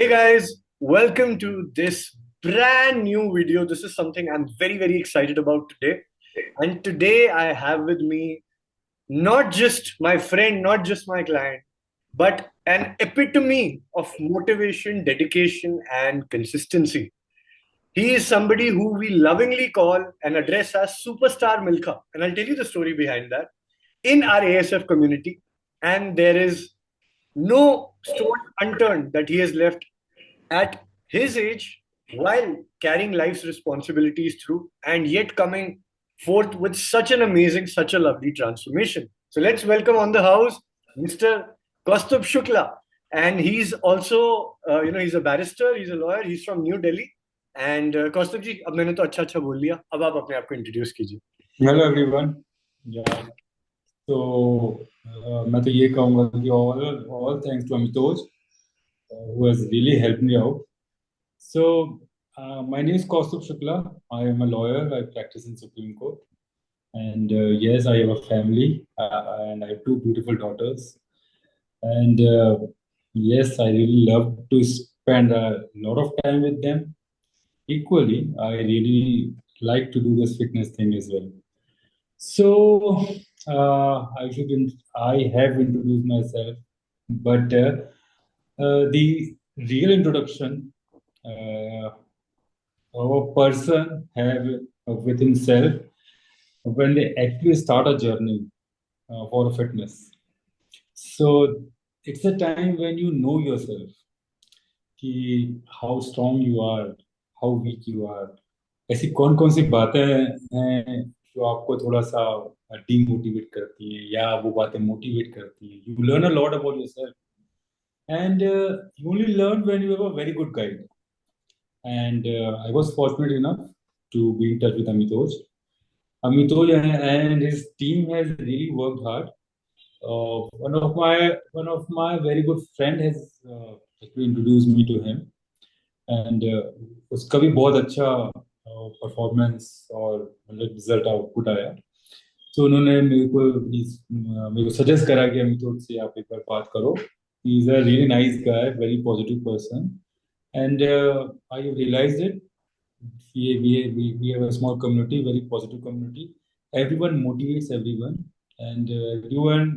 Hey guys, welcome to this brand new video. This is something I'm very excited about today. And today I have with me not just my friend, not just my client, but an epitome of motivation, dedication, and consistency. He is somebody who we lovingly call and address as Superstar Milkha. And I'll tell you the story behind that in our ASF community. And there is no stone unturned that he has left at his age while carrying life's responsibilities through and yet coming forth with such an amazing, such a lovely transformation. So let's welcome on the house Mr. Kaustubh Shukla. And he's also, he's a barrister, he's a lawyer, he's from New Delhi. And कौस्तुभ जी अब मैंने तो अच्छा अच्छा बोल लिया अब आप अपने आप को इंट्रोड्यूस कीजिए. हेलो एवरीवन या तो मैं तो ये कहूँगा कि all all thanks to Amitoj who has really helped me out. So my name is Kaustubh Shukla. I am a lawyer. I practice in Supreme Court. And yes, I have a family and I have two beautiful daughters. And yes, I really love to spend a lot of time with them. Equally, I really like to do this fitness thing as well. So I have introduced myself, but the real introduction of a person have with himself when they actually start a journey for fitness. So it's a time when you know yourself, कि how strong you are, how weak you are. ऐसी कौन कौन सी बातें हैं जो आपको थोड़ा सा डीमोटिवेट करती हैं या वो बातें मोटिवेट करती हैं. You learn a lot about yourself and you only learn when you have a very good guide. And I was fortunate enough to be in touch with Amitoj and his team has really worked hard. One of my very good friend has actually introduced me to him. And उसका भी बहुत अच्छा performance और मतलब result output आया. तो उन्होंने मेरे को सजेस्ट करा कि अमितोज से आप एक बार बात करो. He is a really nice guy, very positive person. And I have realized it. we have a small community, very positive community. Everyone motivates everyone, and everyone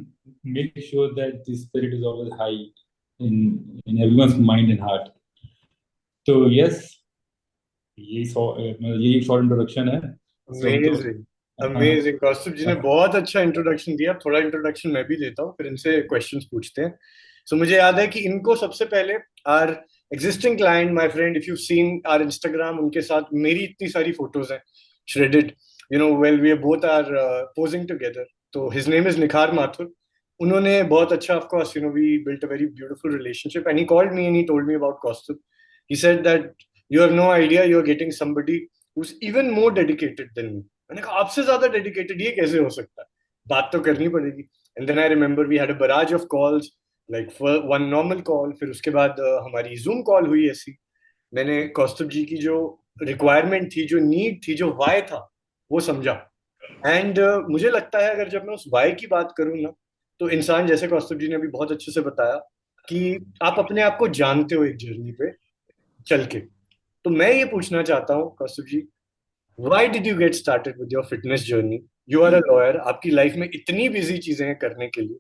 makes sure that the spirit is always high in everyone's mind and heart. तो yes, यही short introduction है. So, तो amazing amazing कौस्तुभ जी ने बहुत अच्छा introduction दिया. थोड़ा introduction मैं भी देता हूँ फिर इनसे क्वेश्चंस पूछते हैं. सो मुझे याद है कि इनको सबसे पहले are existing client my friend if you seen are Instagram उनके साथ मेरी इतनी सारी फोटोज हैं shredded well we both are posing together. तो his name is Nikhar Mathur. उन्होंने बहुत अच्छा of course we built a very beautiful relationship and he called me and he told me about Kaustubh. He said that you have no idea you are getting somebody who's even more dedicated than me. मैंने कहा आपसे ज्यादा dedicated ये कैसे हो सकता है. बात तो करनी पड़ेगी. And then I remember we had a barrage of calls like one normal call फिर उसके बाद हमारी जूम कॉल हुई ऐसी. मैंने कौस्तुभ जी की जो रिक्वायरमेंट थी जो नीड थी जो वाई था वो समझा. एंड मुझे लगता है अगर जब मैं उस वाई की बात करूँ ना तो इंसान जैसे कौस्तुभ जी ने अभी बहुत अच्छे से बताया कि आप अपने आप को जानते हो एक जर्नी पे चल के. तो मैं ये पूछना चाहता हूँ कौस्तुभ जी, why did you get started with your fitness journey? You are a lawyer. आपकी लाइफ में इतनी बिजी चीजें हैं करने के लिए.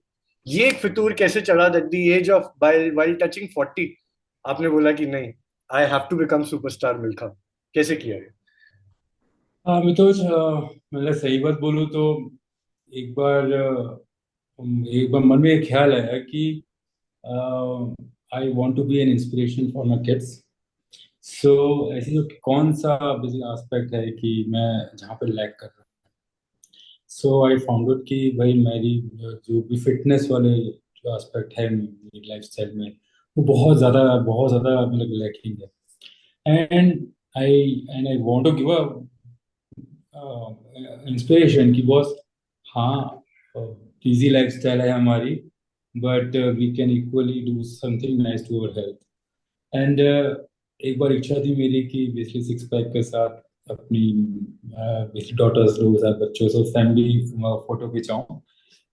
ये एक फितूर कैसे चढ़ा that the age of while touching 40 आपने बोला कि नहीं I have to become superstar Milkha. कैसे किया ये? मितोज, मतलब सही बात बोलूँ तो एक बार मन में एक ख्याल आया कि I want to be an inspiration for my kids. So ऐसे जो कौन सा बेसिक एस्पेक्ट है कि मैं जहाँ पे लैक कर रहा हूँ. सो आई फाउंड आउट कि भाई मेरी जो भी फिटनेस वाले जो एस्पेक्ट है मेरी लाइफ स्टाइल में वो बहुत ज़्यादा मतलब लैकिंग है. And I want to give a inspiration कि बॉस, हाँ, इजी लाइफ स्टाइल है हमारी, but we can equally do something nice to our health. And एक बार इच्छा थी मेरी कि बेसिकली सिक्स पैक के साथ अपनी बेसिक डॉटर्स लोग के साथ बच्चों से फैमिली फोटो खिंचाऊं.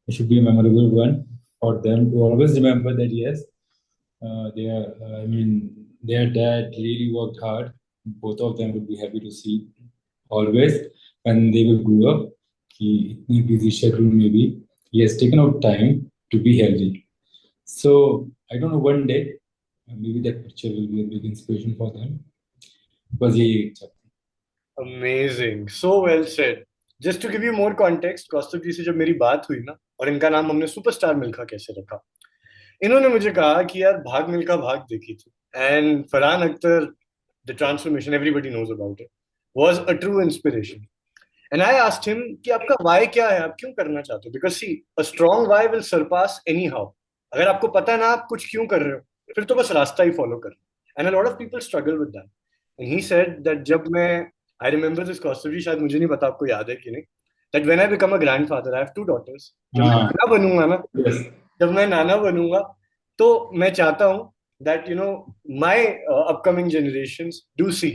It should be a memorable one for them to always remember that yes, they are I mean their dad really worked hard. Both of them would be happy to see always when they will grow up. He in busy schedule maybe he has taken out time to be healthy. So I don't know, one day maybe that picture will be a big inspiration for them. बस यही इच्छा थी। Amazing, so well said. Just to give you more context, Kaustubh ji से जब मेरी बात हुई ना, और इनका नाम हमने सुपरस्टार मिल्खा कैसे रखा, इन्होंने मुझे कहा कि यार भाग मिल्खा भाग देखी थी, and Farhan Akhtar, the transformation everybody knows about it, was a true inspiration. And I asked him कि आपका वाई क्या है, आप क्यों करना चाहते हो? Because see, a strong why will surpass anyhow. अगर आपको पता है ना आप कुछ क्यों कर रहे हो, फिर तो बस रास्ता ही फॉलो कर। And a lot of people struggle with that. And he said that जब मैं, आई रिमेंबर दिस कौस्तुभ जी, शायद मुझे नहीं पता आपको याद है कि नहीं, that when I become a grandfather, I have two daughters, जब मैं हाँ, नाना बनूंगा ना, yes, जब मैं नाना बनूंगा, तो मैं चाहता हूं that you know my upcoming generations do see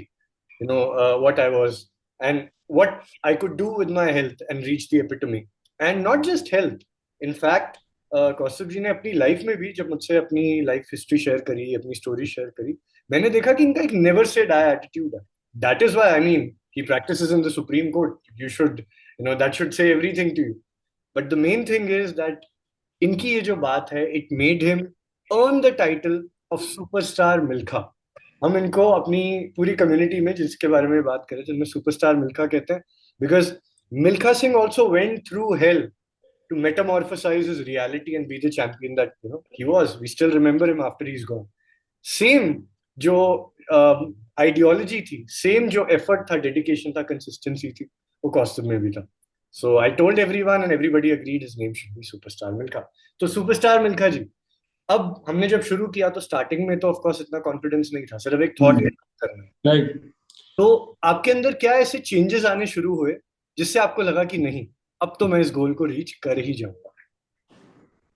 what I was and what I could do with my health and reach the epitome. And not just health. In fact, कौस्तुभ जी ने अपनी लाइफ में भी जब मुझसे अपनी लाइफ हिस्ट्री शेयर करी, अपनी story share करी, मैंने देखा कि इनका एक नेवर से डाई एटीट्यूड है। That is why I mean he practises in the Supreme Court, you should, that should say everything to you. But the main thing is that इनकी ये जो बात है, it made him earn the title of superstar Milkha. हम इनको अपनी पूरी community में जिसके बारे में बात करें, जिनमें सुपरस्टार मिल्खा कहते हैं, because Milkha Singh also went through hell to metamorphosize his reality and be the champion that he was. We still remember him after he's gone. Same जो आइडियोलॉजी थी, सेम जो एफर्ट था, डेडिकेशन था, कंसिस्टेंसी थी, वो कॉस्ट्यूम में भी था। So I told everyone and everybody agreed his name should be superstar Milkha. तो सुपरस्टार मिल्खा जी, अब हमने जब शुरू किया तो स्टार्टिंग में तो ऑफ कोर्स इतना कॉन्फिडेंस नहीं था, सिर्फ एक थॉट करना है। right. तो आपके अंदर क्या ऐसे चेंजेस आने शुरू हुए जिससे आपको लगा कि नहीं, अब तो मैं इस गोल को रीच कर ही जाऊंगा?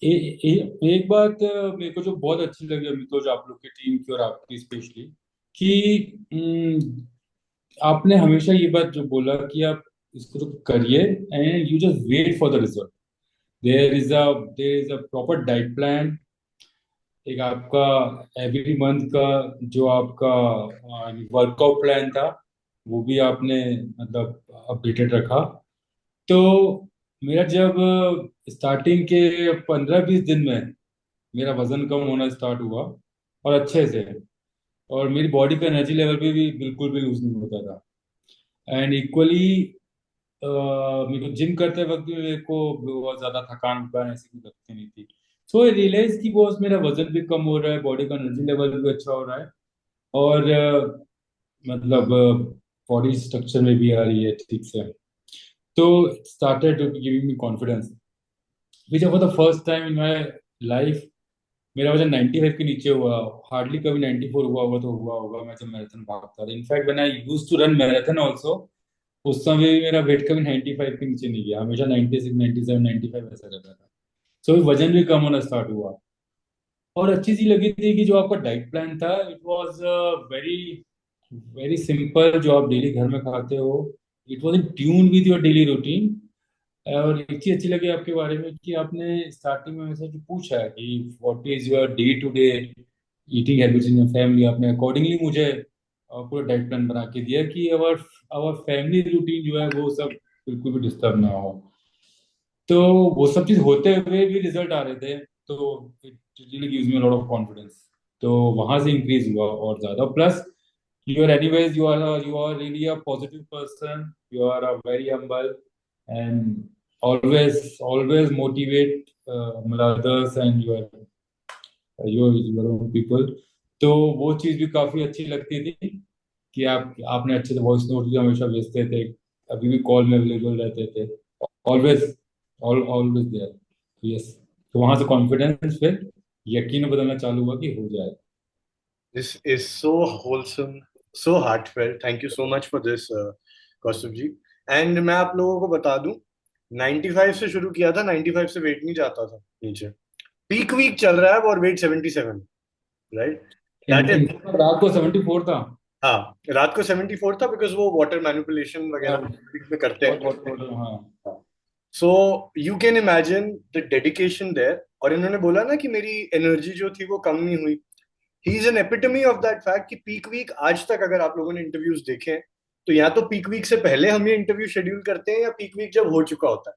एक बात मेरे को जो बहुत अच्छी लगी अभी तो, जो आप लोग की टीम की और आपकी स्पेशली, कि आपने हमेशा ये बात जो बोला कि आप इसको तो करिए and you just wait for the result. There is a proper diet plan, एक आपका एवरी मंथ का जो आपका वर्कआउट प्लान था, वो भी आपने मतलब अपडेटेड रखा। तो मेरा जब स्टार्टिंग के 15-20 दिन में मेरा वजन कम होना स्टार्ट हुआ, और अच्छे से, और मेरी बॉडी का एनर्जी लेवल भी बिल्कुल भी लूज नहीं होता था। एंड इक्वली मेरे को जिम करते वक्त भी मेरे को बहुत ज्यादा थकान वकान ऐसी कुछ लगती नहीं थी। सो आई रियलाइज कि बॉस मेरा वजन भी कम हो रहा है, बॉडी का एनर्जी लेवल भी अच्छा हो रहा है, और मतलब बॉडी स्ट्रक्चर में भी आ रही है ठीक से। तो started giving me confidence, which for the first time in my life मेरा वजन 95 के नीचे हुआ। हार्डली कभी 94 हुआ होगा, तो हुआ होगा मैं जब मैराथन भागता था। In fact when I used to run marathon also, उस समय भी मेरा वेट कभी 95 के नीचे नहीं गया, हमेशा 96, 97, 95 ऐसा रहता था। सो वजन भी कम होना स्टार्ट हुआ। और अच्छी सी लगी थी कि जो आपका डाइट प्लान था, it was very very simple, जो आप डेली घर में खाते हो, it was in tune with your daily routine. और एक चीज अच्छी लगी आपके बारे में कि आपने स्टार्टिंग में वैसे जो पूछा है कि what is your day to day eating habits in your family, आपने अकॉर्डिंगली मुझे पूरा डाइट प्लान बना के दिया कि अवर आवर फैमिली रूटीन जो है वो सब बिल्कुल भी डिस्टर्ब ना हो। तो वो सब चीज होते हुए भी रिजल्ट आ रहे थे, तो it really gives me a lot of confidence. तो वहां से इंक्रीज हुआ और ज्यादा। Plus you are anyways, you are really a positive person, you are a very humble, and always motivate others and your own people। तो वो चीज भी काफी अच्छी लगती थी कि आपने अच्छे से वॉइस नोट भी हमेशा भेजते थे, अभी भी कॉल में अवेलेबल रहते थे, ऑलवेज ऑलवेज देयर। यस, तो वहां से कॉन्फिडेंस फिर यकीन में बदलना चालू हुआ कि हो जाए। This is so wholesome, so heartfelt, thank you so much for this Kaustubh ji. And मैं आप लोगों को बता दूं, 95 से शुरू किया था, 95 से वेट नहीं जाता था नीचे। पीक वीक चल रहा है और वेट 77, राइट? दैट इज, रात को 74 था। हाँ, रात को 74 था, बिकॉज वो वाटर मैनिपुलेशन हाँ, वगैरह में करते हैं। हाँ। So you can imagine the dedication there. और इन्होंने बोला ना कि मेरी एनर्जी जो थी वो कम नहीं हुई, he is an epitome of that fact कि पीक वीक आज तक अगर आप लोगों ने इंटरव्यूज देखे हैं तो या तो पीक वीक से पहले हम ये इंटरव्यू शेड्यूल करते हैं या पीक वीक जब हो चुका होता है.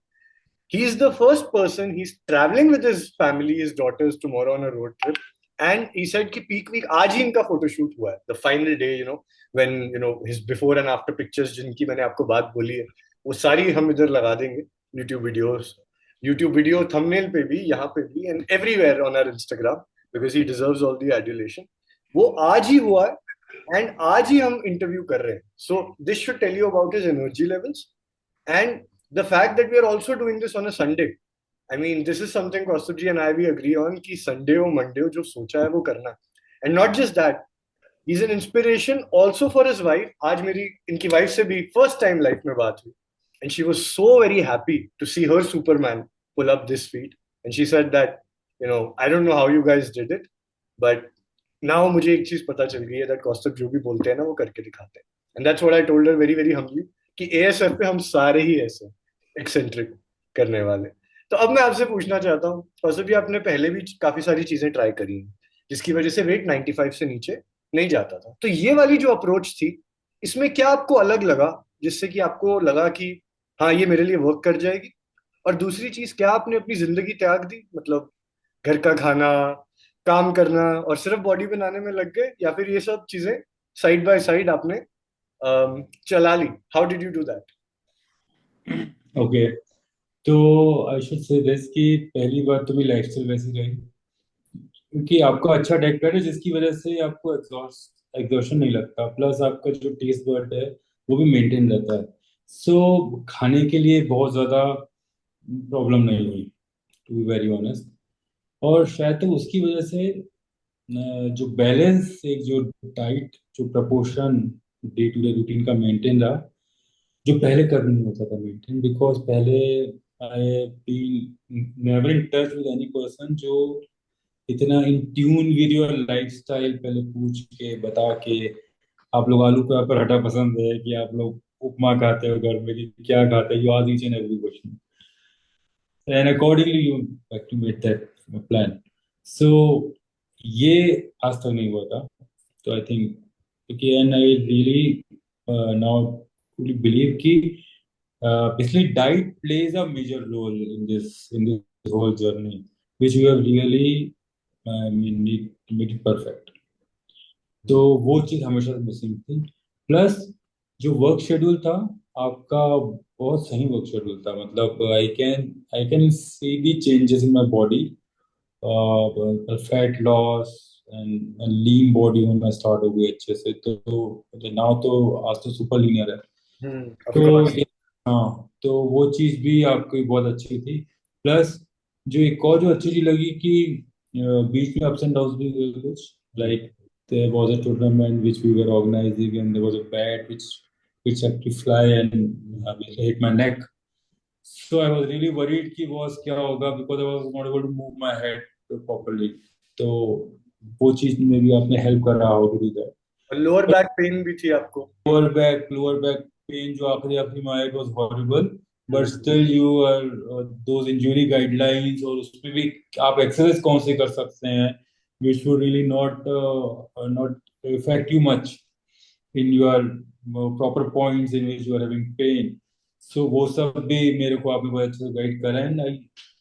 He is the first person. He's traveling with his family, his daughters tomorrow on a road trip. And he said कि peak week आज ही इनका फोटोशूट हुआ है. The final day, when his before and after pictures जिनकी मैंने आपको बात बोली है, वो सारी हम इधर लगा देंगे. YouTube video thumbnail पे भी, यहाँ पे भी, and everywhere on our Instagram because he deserves all the adulation. वो आज ही हुआ है and आज ही हम इंटरव्यू कर रहे हैं. So this should tell you about his energy levels and the fact that we are also doing this on a Sunday. I mean, this is something Kaustubh ji and I we agree on कि Sunday or Monday जो सोचा है वो करना. And not just that, he's an inspiration also for his wife. आज मेरी इनकी wife से भी first time life में बात हुई. And she was so very happy to see her Superman pull up this feat. And she said that, I don't know how you guys did it, but now मुझे एक चीज पता चल गई है that Kaustubh जो भी बोलते हैं ना वो करके दिखाते हैं. And that's what I told her very very humbly कि ASF पे हम सारे ही ऐसे एक्सेंट्रिक करने वाले. तो अब मैं आपसे पूछना चाहता हूँ कौस्तुभ जी, आपने पहले भी काफी सारी चीजें ट्राई करी हैं जिसकी वजह से वेट 95 से नीचे नहीं जाता था. तो ये वाली जो अप्रोच थी इसमें क्या आपको अलग लगा जिससे कि आपको लगा कि हाँ ये मेरे लिए वर्क कर जाएगी? और दूसरी चीज, क्या आपने अपनी जिंदगी त्याग दी, मतलब घर का खाना, काम करना और सिर्फ बॉडी बनाने में लग गए, या फिर ये सब चीजें साइड बाय साइड आपने चला ली? How did you do that? Okay, तो आई शुड से दिस कि पहली बात तो मेरी लाइफस्टाइल वैसी रही क्योंकि आपका अच्छा डाइट प्लान है जिसकी वजह से आपको एग्जॉशन नहीं लगता, प्लस आपका जो टेस्ट बर्ड है वो भी मेंटेन रहता है. सो खाने के लिए बहुत ज़्यादा प्रॉब्लम नहीं हुई, टू बी वेरी ऑनेस्ट. और शायद तो उसकी वजह से जो बैलेंस, एक जो डाइट, जो proportion day to day routine का मेंटेन रहा, जो पहले कर नहीं होता था मेंटेन. बिकॉज पहले I been never in touch with any person जो इतना in tune with your lifestyle पहले पूछ के बता के, आप लोग आलू का पराठा पसंद है कि आप लोग उपमा खाते हो घर में, कि क्या खाते हो, you ask each and every question and accordingly you have to make that plan. So ये आज तक नहीं हुआ था. तो आई थिंक क्योंकि and I really now truly believe कि basically diet plays a major role in this whole journey, which we have really made it perfect. तो वो चीज़ हमेशा मिसिंग थी. प्लस जो वर्क शेड्यूल था आपका बहुत सही वर्क शेड्यूल था. मतलब I can see the changes in my body, fat loss and lean body होना स्टार्ट हो गई अच्छे से. तो नाउ तो आज तो सुपर लीनियर है. of तो course. हाँ, तो वो चीज़ भी आपकी बहुत अच्छी थी. प्लस जो एक और जो अच्छी चीज़ लगी कि बीच में अप्स एंड डाउन्स भी हुए कुछ. Like there was a tournament which we were organising and there was a bat which actually fly and hit my neck. So I was really worried कि बॉस क्या होगा, because I was not able to move my head properly. तो वो चीज़ में भी आपने help करा how to do that. Lower back pain भी थी आपको? लोअर बैक पेन जो आखिरी आखिरी में आया, it was horrible. But still you are those injury guidelines, और उसमें भी आप एक्सरसाइज कौन से कर सकते हैं which would really not affect you much in your proper points in which you are having pain. So वो सब भी मेरे को आपने बहुत अच्छे से गाइड करा.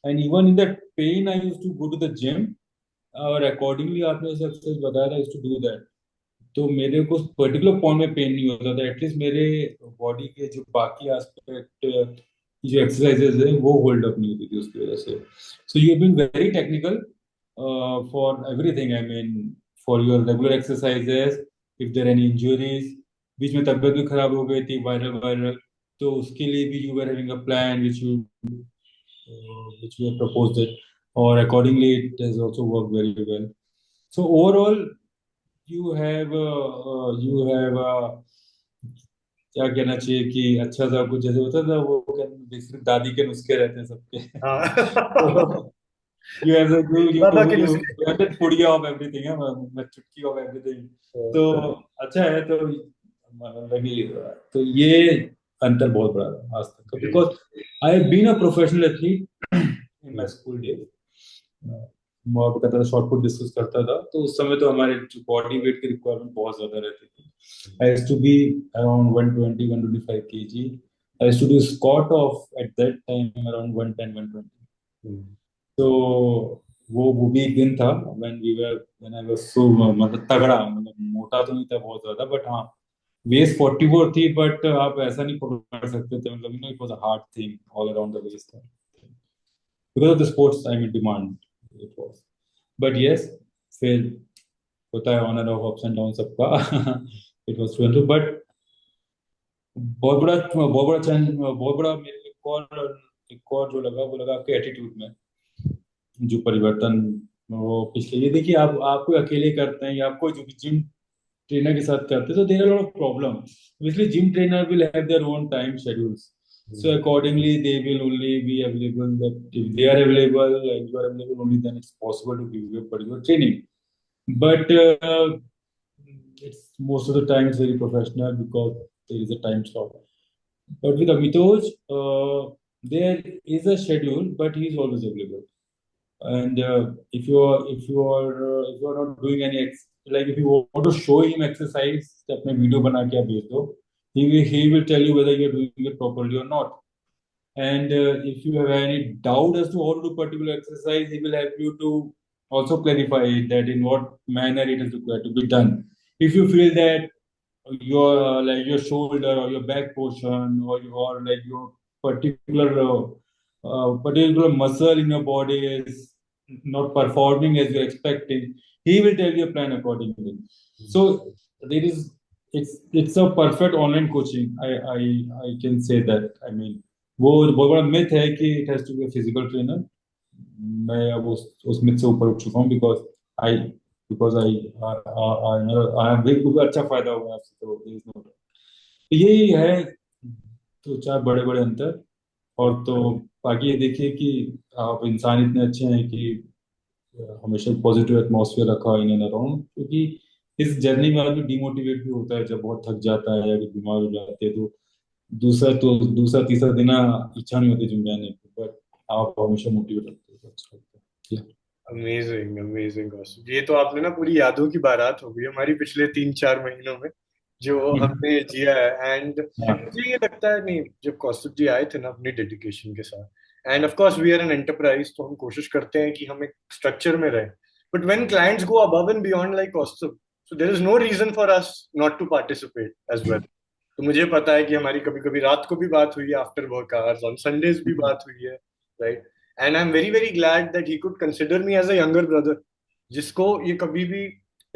And even in that pain I used to go to the gym, और अकॉर्डिंगली आपने जैसे एक्सरसाइज बताया था, I used to do that. तो मेरे को पर्टिकुलर पॉइंट में पेन नहीं होता था. एटलीस्ट मेरे बॉडी के जो बाकी एस्पेक्ट की जो एक्सरसाइजेज है वो होल्ड अप नहीं होती थी उसकी वजह से. So you been very technical for everything. I mean for your regular exercises, if there any injuries, बीच में तबीयत भी खराब हो गई थी वायरल, तो उसके लिए भी you were having a plan which you have proposed it, or accordingly it has also worked very well. So overall you have क्या कहना चाहिए कि अच्छा सा कुछ जैसे होता था वो बेसिकली दादी के नुस्खे रहते हैं सबके. हाँ. यू हैव बाबा के यू नुस्खे. हैव दैट पुड़िया ऑफ एवरीथिंग है, मैं चुटकी ऑफ एवरीथिंग. तो अच्छा है. तो लगी, तो ये अंतर बहुत बड़ा था आज तक का, because I have been a professional athlete in my school days. मैं कहता था शॉर्ट पुट डिस्कस करता था, तो उस समय तो हमारे जो बॉडी वेट की रिक्वायरमेंट बहुत ज्यादा रहती थी। I used to be around 120 125 kg. I used to do squat of at that time around 110 120. हम्म। तो वो भी एक दिन था when I was so मतलब तगड़ा, मतलब मोटा तो नहीं था बहुत ज्यादा, बट हाँ वेस्ट 44 थी, बट आप ऐसा नहीं पकड़ सकते थे, मतलब it was a hard thing all around the waist because of the sports I mean demand it was, but yes फिर होता है on and off, ups and down सबका इट वाज ट्रू, बट बहुत बड़ा मेरे लिए एक और जो लगा वो लगा आपके एटीट्यूड में जो परिवर्तन। वो पिछले ये देखिए, आप कोई अकेले करते हैं या आप कोई जो जिम ट्रेनर के साथ करते हैं, तो there are lot of problem, इसलिए gym trainer will have their own time schedules, so accordingly they will only be available, that if they are available and you are available only, then it's possible to give you a particular training, but it's most of the time it's very professional because there is a time slot. But with Amitoj, there is a schedule, but he is always available. And if you are not doing like if you want to show him exercise, तो अपने video बना के आप भेज दो. He will tell you whether you are doing it properly or not. And if you have any doubt as to how to do particular exercise, he will help you to also clarify that in what manner it is required to be done. If you feel that your like your shoulder or your back portion or like your particular muscle in your body is not performing as you're expecting, he will tell you a plan accordingly. So there is it's a perfect online coaching. I can say that. I mean, वो बहुत बड़ा myth है कि it has to be physical trainer. मैं अब उस myth से ऊपर उठ चुका हूँ, आई बिकॉज आई बिल्कुल अच्छा फायदा हुआ आपसे, तो there is no doubt. तो यही है तो चार बड़े बड़े अंतर. और तो बाकी ये देखिए कि आप इंसान इतने अच्छे हैं कि हमेशा पॉजिटिव एटमॉस्फेयर रखा इन एंड अराउंड, क्योंकि इस जर्नी में आदमी डिमोटिवेट भी होता है जब बहुत थक जाता है या फिर बीमार हो जाते हैं, तो दूसरा तीसरा दिन इच्छा नहीं होती जिम जाने की, बट आप हमेशा मोटिवेट रखते हो, तो अच्छा लगता है. अमेजिंग अमेजिंग कौस्तुभ, ये तो आपने ना पूरी यादों की बारात हो गई हमारी पिछले 3-4 महीनों में जो हमने जिया है. एंड हाँ. मुझे ये लगता है, नहीं, जब कौस्तुभ जी आए थे ना अपनी डेडिकेशन के साथ, and of course we are an enterprise, तो हम कोशिश करते हैं कि हम एक स्ट्रक्चर में रहे. But when clients go above and beyond like Kaustubh, so there is no reason for us not to participate as well. तो मुझे पता है कि हमारी कभी कभी रात को भी बात हुई है, after work hours on Sundays भी बात हुई है, right. And I am very very glad that he could consider me as a younger brother, जिसको ये कभी भी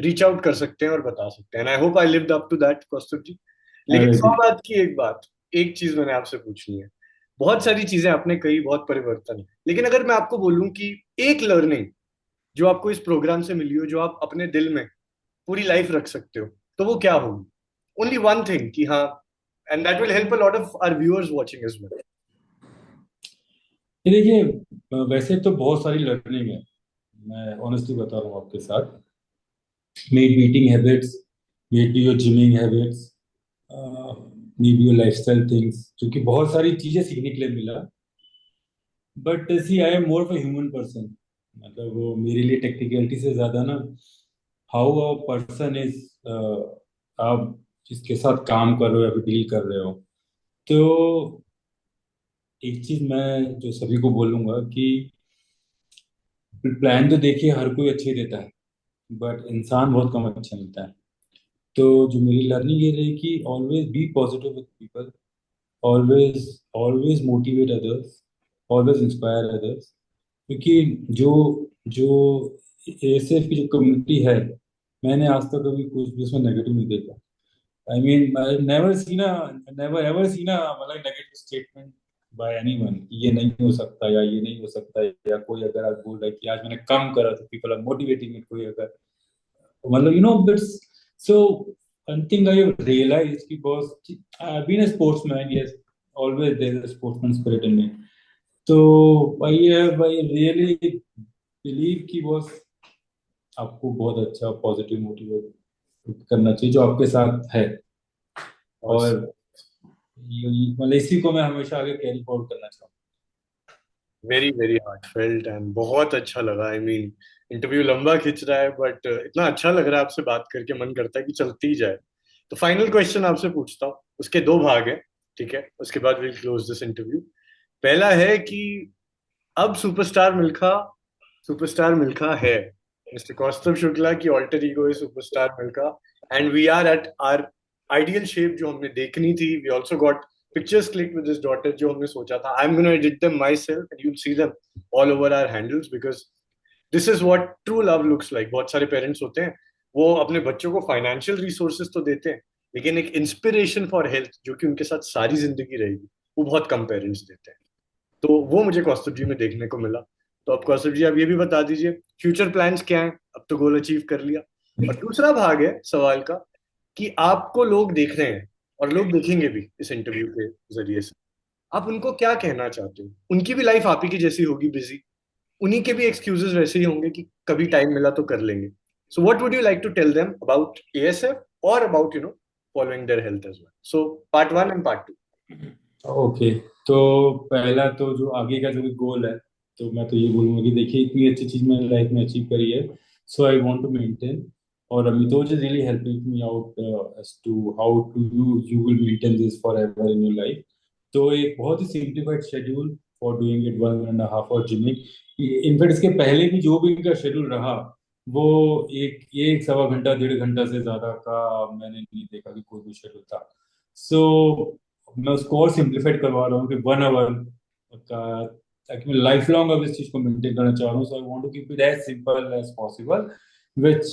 रीच आउट कर सकते हैं और बता सकते हैं. And I hope I lived up to that Kaustubh ji. लेकिन अरे सौ बात की एक बात, एक चीज मैंने आपसे पूछनी है. बहुत सारी चीजें आपने कही, बहुत परिवर्तन है, लेकिन अगर मैं आपको बोलूं कि एक लर्निंग जो आपको इस प्रोग्राम से मिली हो, जो आप अपने दिल में पूरी लाइफ रख सकते हो, तो वो क्या होगी? ओनली वन थिंग कि हाँ, and that will help a lot of our viewers watching as well. ये देखिए, वैसे तो बहुत सारी लर्निंग है, मैं ऑनेस्टली बता रहा हूँ आपके साथ. Maybe eating habits, maybe your gyming habits, maybe your lifestyle things, क्योंकि बहुत सारी चीजें सीखने के लिए मिला. But see I am more of a human person, मतलब वो मेरे लिए टेक्निकलिटी से ज्यादा ना, हाउ अ पर्सन इज, आप जिसके साथ काम कर रहे हो या फिर डील कर रहे हो. तो एक चीज मैं जो सभी को बोलूंगा कि प्लान तो देखिए हर कोई अच्छे देता है, बट इंसान बहुत कम अच्छा मिलता है. तो जो मेरी लर्निंग ये रही कि always be positive with people, always always motivate others, always inspire others, क्योंकि जो जो एएसएफ की जो कम्युनिटी है, मैंने आज तक कभी कुछ भी उसमें नेगेटिव नहीं देखा. I mean I never ever seen मतलब नेगेटिव स्टेटमेंट बाय एनीवन कि ये नहीं हो सकता या ये नहीं हो सकता, या कोई अगर आज बोल रहा है कि आज मैंने कम करा तो पीपल आर मोटिवेटिंग इट, कोई अगर मतलब that's so one thing I have realized because I've been a sportsman, yes, always there is a sportsman spirit in me. So I really believe कि बॉस आपको बहुत अच्छा पॉजिटिव मोटिवेट करना चाहिए जो आपके साथ है, और मतलब इसी को मैं हमेशा आगे कैरी फॉरवर्ड करना चाहूँ. वेरी वेरी हार्टफेल्ट एंड बहुत अच्छा लगा। आई मीन इंटरव्यू लंबा खिंच रहा है बट इतना अच्छा लग रहा है आपसे बात करके, मन करता है कि चलती ही जाए। तो फाइनल क्वेश्चन आपसे पूछता हूँ, उसके दो भाग हैं, ठीक है? उसके बाद विल क्लोज दिस इंटरव्यू। पहला है कि अब सुपरस्टार मिल्खा है, मिस्टर कौस्तुभ शुक्ला की ऑल्टर ईगो है superstar Milkha, and we are at our ideal shape जो हमने देखनी थी। We also got pictures click with this daughter जो हमने सोचा था। I am gonna edit them myself and you'll see them all over our handles, because this is what true love looks like. बहुत सारे parents होते हैं, वो अपने बच्चों को फाइनेंशियल रिसोर्सेज तो देते हैं, लेकिन एक इंस्पिरेशन फॉर हेल्थ जो कि उनके साथ सारी जिंदगी रहेगी, वो बहुत कम पेरेंट्स देते हैं। तो वो मुझे कौस्तुभ जी में देखने को मिला। तो अब कौस्तुभ जी आप ये भी बता दीजिए, फ्यूचर प्लान्स क्या हैं? अब तो गोल अचीव कर लिया। और दूसरा भाग है सवाल का कि आपको लोग देख रहे हैं और लोग देखेंगे भी इस इंटरव्यू के जरिए से, आप उनको क्या कहना चाहते हो? उनकी भी लाइफ आप ही की जैसी होगी, बिजी, उन्हीं के भी एक्सक्यूजेस वैसे ही होंगे कि कभी टाइम मिला तो कर लेंगे। So what would you like to tell them about ASF और about following their health as well? So part one and part two. Okay. तो पहला तो जो आगे का जो भी गोल है, तो मैं तो ये बोलूंगा कि देखिए इतनी अच्छी चीज मैंने लाइफ में अचीव करी है, so I want to maintain. और Amitoj is really helping me out as to how to you will maintain this forever in your life. तो एक बहुत ही simplified schedule for doing it 1.5 hour gyming. In fact इसके पहले भी जो भी इनका शेड्यूल रहा, वो एक एक सवा घंटा 1.5 घंटा से ज्यादा का मैंने नहीं देखा कि कोई भी शेड्यूल था। सो मैं उसको और सिंप्लीफाइड करवा रहा हूँ कि 1 आवर का, ताकि मैं लाइफ लॉन्ग अब इस चीज को मेंटेन करना चाह रहा हूँ। So I want to keep it as simple as possible, which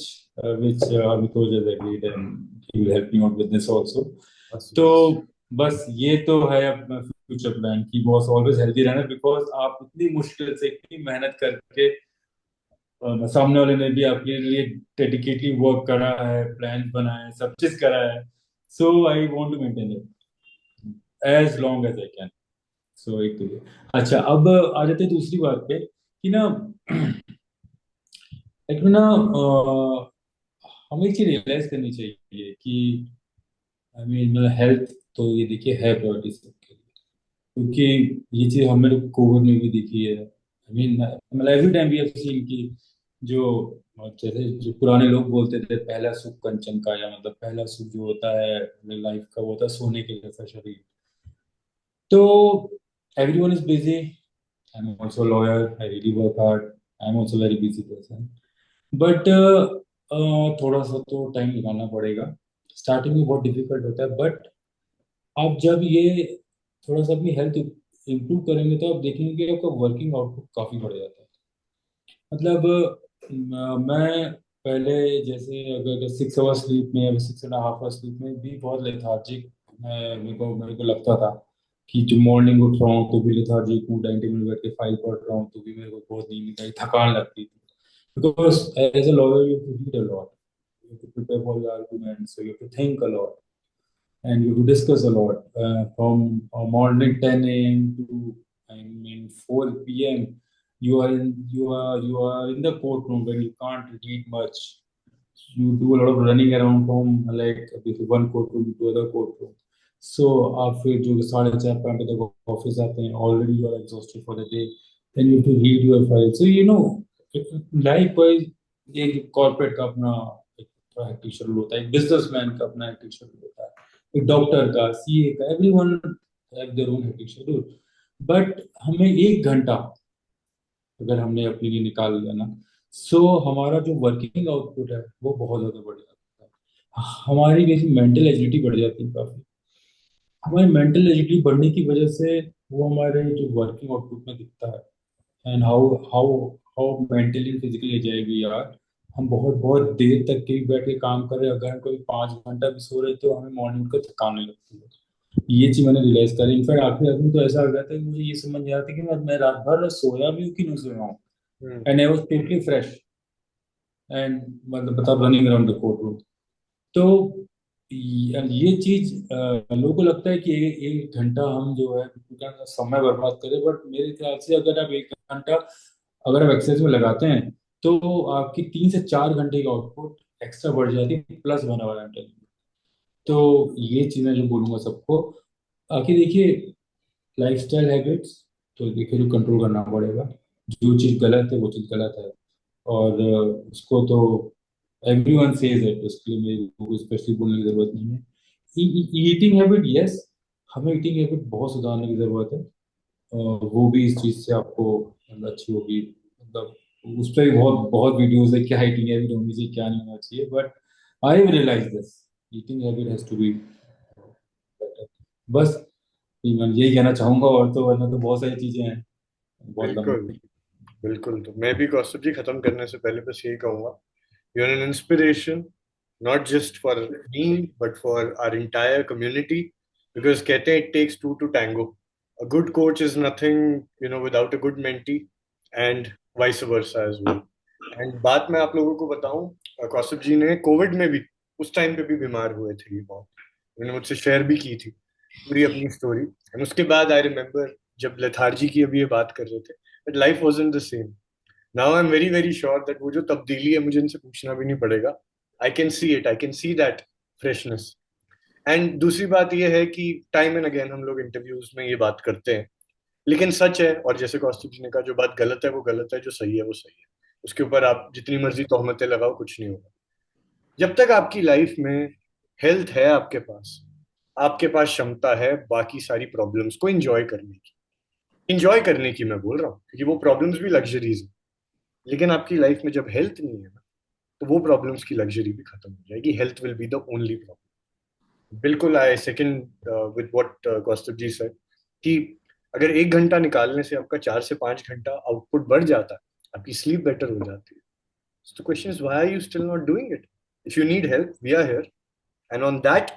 which Amitoj has agreed and he will help me out with this also. तो बस ये तो है अपना फ्यूचर प्लान कि बॉस ऑलवेज हेल्दी रहना, बिकॉज आप इतनी मुश्किल से इतनी मेहनत करके सामने वाले ने भी आपके लिए डेडिकेटली वर्क करा है, प्लान बनाए, सब चीज करा है। So I want to maintain it as long as I can. So एक तो ये। अच्छा, अब आ जाते हैं दूसरी बात पे कि ना एक ना हमें एक चीज रियलाइज करनी चाहिए कि आई मीन हेल्थ तो ये देखिए है प्रायोरिटी सबके लिए, क्योंकि ये चीज हमने कोविड में भी देखी है। आई मीन मतलब every time we have seen कि जो जैसे जो पुराने लोग बोलते थे पहला सुख कंचन का, या मतलब पहला सुख जो होता है लाइफ का वो होता है सोने के जैसा शरीर। तो everyone is busy, I am also lawyer, I really work hard, I am also very busy person, but थोड़ा सा तो टाइम निकालना पड़ेगा। स्टार्टिंग में बहुत डिफिकल्ट होता है, बट आप जब ये थोड़ा सा अपनी हेल्थ इम्प्रूव करेंगे तो आप देखेंगे कि आपका वर्किंग आउटपुट काफी बढ़ जाता है। मतलब मैं पहले जैसे अगर 6 आवर स्लीप में या 6.5 आवर स्लीप में भी बहुत लेथार्जिक मेरे को लगता था कि जो मॉर्निंग उठ रहा हूँ तो भी लेथार्जिक हूँ, डाइनिंग टेबल में बैठ के फाइल पढ़ रहा हूँ तो भी मेरे को बहुत नींद आई, थकान लगती थी। Because as a lawyer you to read a lot, you have to prepare for your arguments, so you have to think a lot and you have to discuss a lot from morning 10 a.m. to I mean 4 p.m. You are in the courtroom when you can't read much. You do a lot of running around from like one courtroom to other courtroom. So आप फिर जो 4:30 5 तक office आते हैं, already you are exhausted for the day. Then you have to read your file. So likewise एक corporate का अपना एक हेक्टिक शेड्यूल होता है, एक बिजनेसमैन का अपना हेक्टिक शेड्यूल होता है, एक डॉक्टर का, सीए का, everyone have their own hectic schedule. But हमें 1 घंटा अगर हमने अपने लिए निकाल लिया ना, सो हमारा जो वर्किंग आउटपुट है वो बहुत ज्यादा बढ़ जाता है। हमारी वैसी मेंटल एजिलिटी बढ़ जाती है काफी। हमारी मेंटल एजिलिटी बढ़ने की वजह से वो हमारे जो वर्किंग आउटपुट में दिखता है, and how how how mentally physically जाएगी यार। हम बहुत बहुत देर तक के भी बैठ के काम कर रहे हैं, अगर हम कभी 5 घंटा भी सो रहे तो हमें मॉर्निंग को थकान नहीं लगती है। ये चीज मैंने रियलाइज करी। इनफैक्ट आखिर आखिर तो ऐसा हो गया था कि मुझे ये समझ नहीं आता कि मैं रात भर सोया भी हूँ कि नहीं सोया हूँ। Hmm. And I was totally fresh and मतलब बता running around the court room. तो ये चीज लोगों को लगता है कि 1 घंटा हम जो है उनका समय बर्बाद करें, बट मेरे ख्याल से अगर आप 1 घंटा अगर आप एक्सरसाइज में लगाते हैं तो आपकी 3 से 4 घंटे की आउटपुट एक्स्ट्रा बढ़ जाती है, +1 आवर घंटे। तो ये चीज मैं जो बोलूंगा सबको, आखिर देखिए लाइफस्टाइल हैबिट्स तो देखिए जो कंट्रोल करना पड़ेगा, जो चीज़ गलत है वो चीज़ गलत है। और उसको तो एवरीवन सेज इट, उसके लिए मेरे को स्पेशली बोलने की जरूरत नहीं है। ईटिंग हैबिट, यस, हमें ईटिंग हैबिट बहुत सुधारने की जरूरत है। वो भी इस चीज से आपको मतलब अच्छी होगी। मतलब उस पर भी बहुत बहुत वीडियोस है, क्या ईटिंग हैबिट होनी चाहिए क्या नहीं होना चाहिए, but I realise this, eating habit has to be better. बस मैं यही कहना चाहूंगा, और तो वरना तो बहुत सारी चीजें हैं, बहुत बिल्कुल लंबी। बिल्कुल। तो मैं भी कौस्तुभ जी खत्म करने से पहले बस यही कहूंगा, you are an inspiration, not just for me but for our entire community, because कहते हैं it takes two to tango. A good coach is nothing without a good mentee, and vice versa as well. एंड बात मैं आप लोगों को बताऊं, कौस्तुभ जी ने कोविड में भी, उस टाइम पे भी बीमार हुए थे ये बहुत, उन्होंने मुझसे शेयर भी की थी पूरी अपनी स्टोरी। एंड उसके बाद आई रिमेम्बर जब लेथार्जी की अभी ये बात कर रहे थे, but life wasn't the same. Now I am very very sure that वो जो तब्दीली है मुझे इनसे पूछना भी नहीं पड़ेगा। I can see it, I can see that freshness. And दूसरी बात यह है कि टाइम एंड अगेन हम लोग इंटरव्यूज में ये बात करते हैं, लेकिन सच है, और जैसे कौस्तुभ जी ने कहा, जो बात गलत है वो गलत है, जो सही है वो सही है। उसके ऊपर आप जितनी मर्जी तोहमतें लगाओ, कुछ नहीं होगा। जब तक आपकी लाइफ में हेल्थ है, आपके पास क्षमता है बाकी सारी प्रॉब्लम्स को एंजॉय करने की। एंजॉय करने की मैं बोल रहा हूँ, क्योंकि वो प्रॉब्लम्स भी लग्जरीज है। लेकिन आपकी लाइफ में जब हेल्थ नहीं है ना, तो वो प्रॉब्लम्स की लग्जरी भी खत्म हो जाएगी। Health will be the only problem. बिल्कुल I second with what Kaustubh ji said, कि अगर 1 घंटा निकालने से आपका 4 से 5 घंटा आउटपुट बढ़ जाता है, आपकी स्लीप बेटर हो जाती है। So the question is, why are you still not doing it? If you need help, we are here. And on that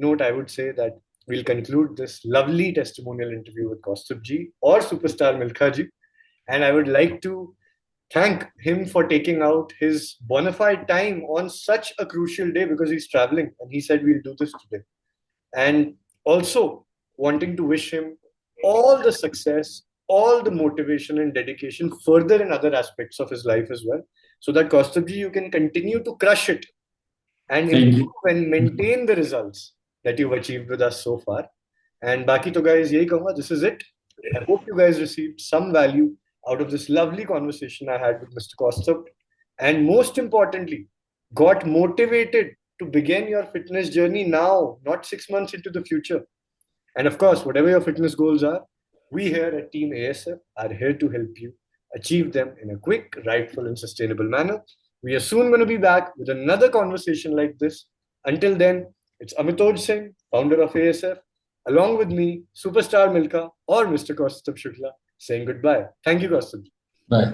note, I would say that we'll conclude this lovely testimonial interview with Kaustubh ji or superstar Milkha ji. And I would like to thank him for taking out his bona fide time on such a crucial day, because he's traveling and he said we'll do this today. And also wanting to wish him all the success, all the motivation and dedication further in other aspects of his life as well, so that Kaustubh ji, you can continue to crush it and thank improve you. and maintain the results that you've achieved with us so far. And Baki to guys, yahi kahunga, this is it. I hope you guys received some value out of this lovely conversation I had with Mr. Kaustubh. And most importantly, got motivated to begin your fitness journey now, not 6 months into the future. And of course, whatever your fitness goals are, we here at Team ASF are here to help you achieve them in a quick, rightful, and sustainable manner. We are soon going to be back with another conversation like this. Until then, it's Amitoj Singh, founder of ASF, along with me, Superstar Milka or Mr. Kaustubh Shukla, saying goodbye. Thank you, Kaustubh. Bye.